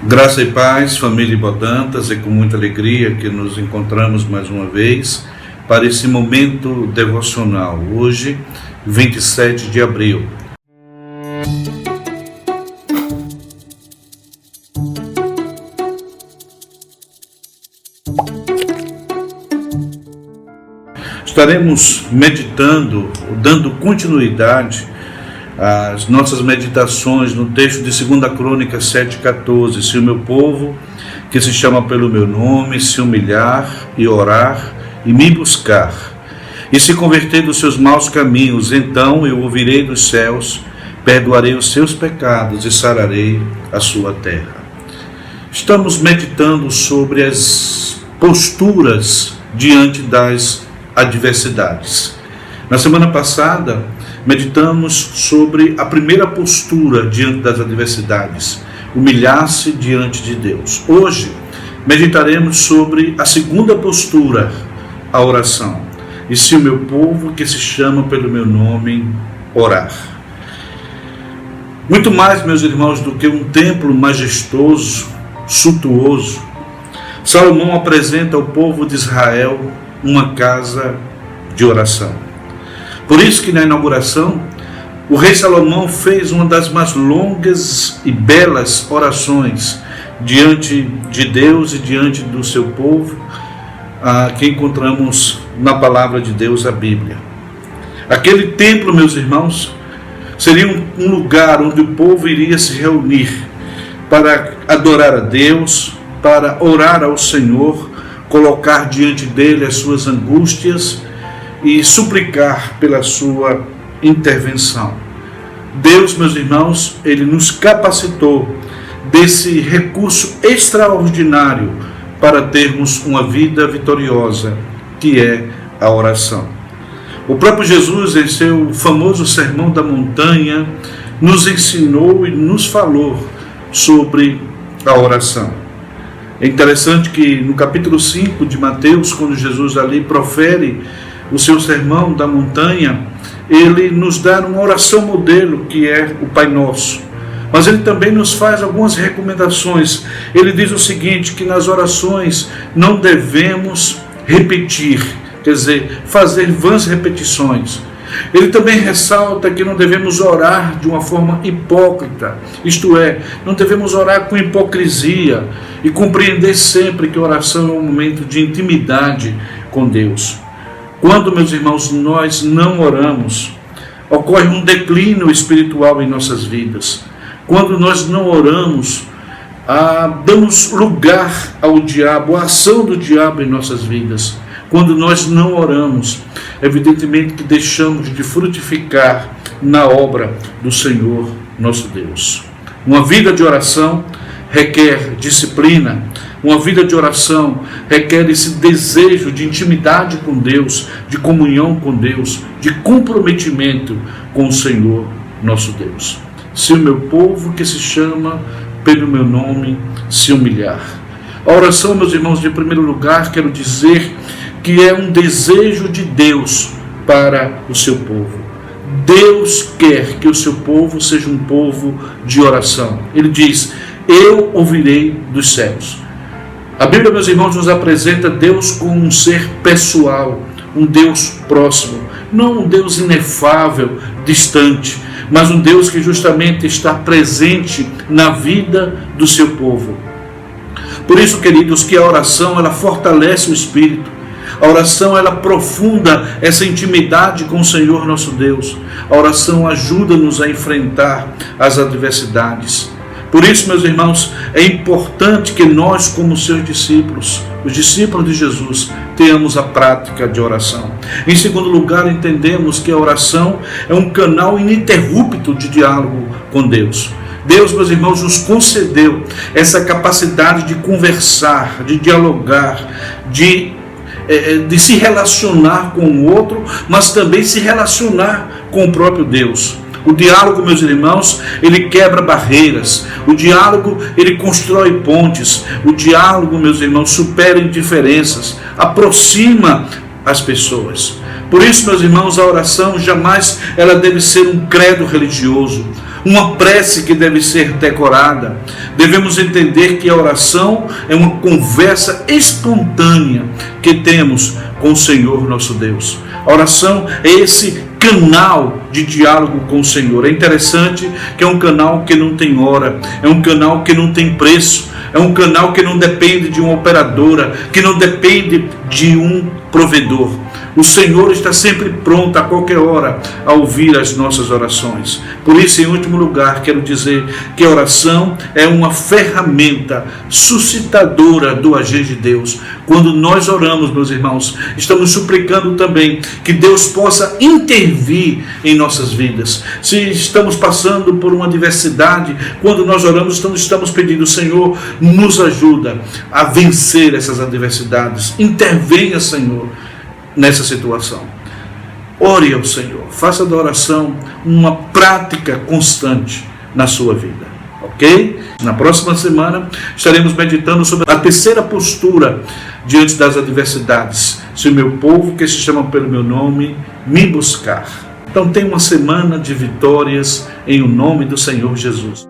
Graça e paz, família Bodantas, é com muita alegria que nos encontramos mais uma vez para esse momento devocional, hoje, 27 de abril. Estaremos meditando, dando continuidade as nossas meditações no texto de 2 Crônicas 7,14. Se o meu povo, que se chama pelo meu nome, se humilhar e orar e me buscar, e se converter dos seus maus caminhos, então eu ouvirei dos céus, perdoarei os seus pecados e sararei a sua terra. Estamos meditando sobre as posturas diante das adversidades. Na semana passada, meditamos sobre a primeira postura diante das adversidades, humilhar-se diante de Deus. Hoje, meditaremos sobre a segunda postura, a oração. E se o meu povo, que se chama pelo meu nome, orar. Muito mais, meus irmãos, do que um templo majestoso, suntuoso, Salomão apresenta ao povo de Israel uma casa de oração. Por isso que na inauguração, o rei Salomão fez uma das mais longas e belas orações diante de Deus e diante do seu povo, que encontramos na palavra de Deus, a Bíblia. Aquele templo, meus irmãos, seria um lugar onde o povo iria se reunir para adorar a Deus, para orar ao Senhor, colocar diante dele as suas angústias e suplicar pela sua intervenção. Deus, meus irmãos, Ele nos capacitou desse recurso extraordinário para termos uma vida vitoriosa, que é a oração. O próprio Jesus, em seu famoso Sermão da Montanha, nos ensinou e nos falou sobre a oração. É interessante que no capítulo 5 de Mateus, quando Jesus ali profere o seu Sermão da Montanha, ele nos dá uma oração modelo, que é o Pai Nosso. Mas ele também nos faz algumas recomendações. Ele diz o seguinte, que nas orações não devemos repetir, quer dizer, fazer vãs repetições. Ele também ressalta que não devemos orar de uma forma hipócrita, isto é, não devemos orar com hipocrisia e compreender sempre que a oração é um momento de intimidade com Deus. Quando, meus irmãos, nós não oramos, ocorre um declínio espiritual em nossas vidas. Quando nós não oramos, damos lugar ao diabo, à ação do diabo em nossas vidas. Quando nós não oramos, evidentemente que deixamos de frutificar na obra do Senhor nosso Deus. Uma vida de oração requer disciplina. Uma vida de oração requer esse desejo de intimidade com Deus, de comunhão com Deus, de comprometimento com o Senhor nosso Deus. Se o meu povo, que se chama pelo meu nome, se humilhar. A oração, meus irmãos, de primeiro lugar, quero dizer que é um desejo de Deus para o seu povo. Deus quer que o seu povo seja um povo de oração. Ele diz, eu ouvirei dos céus. A Bíblia, meus irmãos, nos apresenta Deus como um ser pessoal, um Deus próximo, não um Deus inefável, distante, mas um Deus que justamente está presente na vida do seu povo. Por isso, queridos, que a oração, ela fortalece o espírito. A oração, ela aprofunda essa intimidade com o Senhor nosso Deus. A oração ajuda-nos a enfrentar as adversidades. Por isso, meus irmãos, é importante que nós, como seus discípulos, os discípulos de Jesus, tenhamos a prática de oração. Em segundo lugar, entendemos que a oração é um canal ininterrupto de diálogo com Deus. Deus, meus irmãos, nos concedeu essa capacidade de conversar, de dialogar, de se relacionar com o outro, mas também se relacionar com o próprio Deus. O diálogo, meus irmãos, ele quebra barreiras. O diálogo, ele constrói pontes. O diálogo, meus irmãos, supera indiferenças, aproxima as pessoas. Por isso, meus irmãos, a oração jamais ela deve ser um credo religioso. uma prece que deve ser decorada. Devemos entender que a oração é uma conversa espontânea que temos com o Senhor nosso Deus. A oração é esse canal de diálogo com o Senhor. É interessante que é um canal que não tem hora, é um canal que não tem preço, é um canal que não depende de uma operadora, que não depende de um provedor. O Senhor está sempre pronto a qualquer hora a ouvir as nossas orações. Por isso, em último lugar, quero dizer que a oração é uma ferramenta suscitadora do agir de Deus. Quando nós oramos, meus irmãos, estamos suplicando também que Deus possa intervir em nossas vidas. Se estamos passando por uma adversidade, quando nós oramos, estamos pedindo: Senhor, nos ajuda a vencer essas adversidades. Intervenha, Senhor, nessa situação. Ore ao Senhor, faça da oração uma prática constante na sua vida, ok? Na próxima semana estaremos meditando sobre a terceira postura diante das adversidades: se o meu povo, que se chama pelo meu nome, me buscar. Então tenha uma semana de vitórias em o nome do Senhor Jesus.